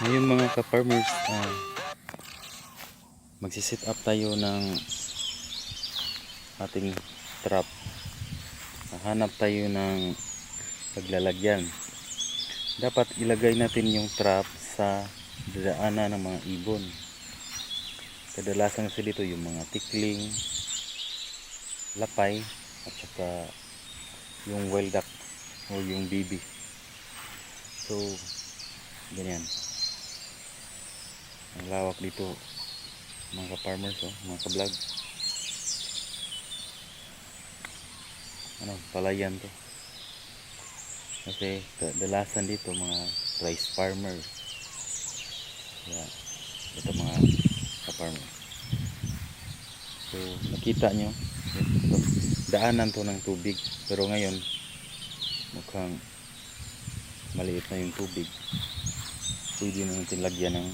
Ngayon mga ka-farmers, magsiset up tayo ng ating trap. Hanap tayo ng paglalagyan. Dapat ilagay natin yung trap sa dadaanan ng mga ibon. Kadalasan kasi dito yung mga tikling, lapay, at saka yung wild duck o yung bibi. So ganyan ang lawak dito mga farmers, mga ka-vlog. Palayan to kasi kadalasan dito mga rice farmer. Kaya ito mga ka-farmer, so nakita nyo ito, daanan to ng tubig, pero ngayon mukhang maliit na yung tubig. Pwede na natin lagyan ng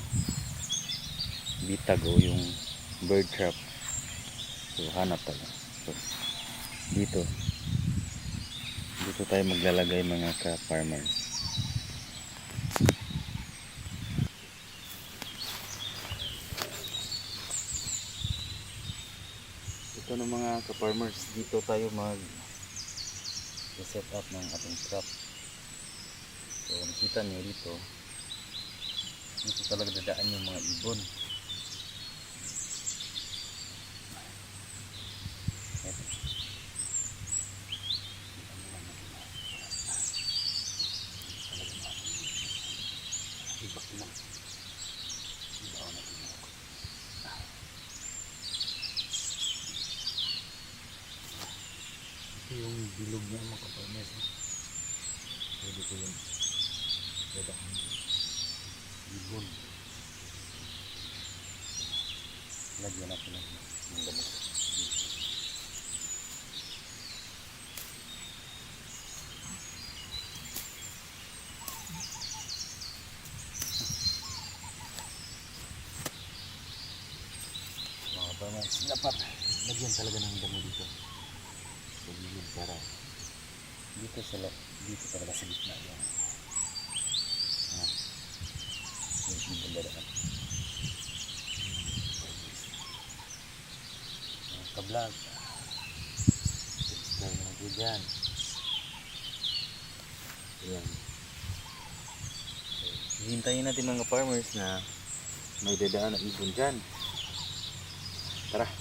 bitag o yung bird trap. So hanap tayo. So dito tayo maglalagay mga ka-farmers. Ito na mga ka-farmers, dito tayo set up ng ating trap. So nakita nyo dito talaga dadaan yung mga ibon. Yung bilog niya mga ka-farmers, pwede ko yung dadaan ibon. Lagyan natin ng gamot. Mga farmers, dapat lagyan talaga ng damo dito sa gilid para dito talaga sa gitna yung ibon dadaan. Mga ka-vlog, subscribe na po dyan. Ayan. So, hintayin natin mga farmers na may dadaan na ibon dyan. Tara.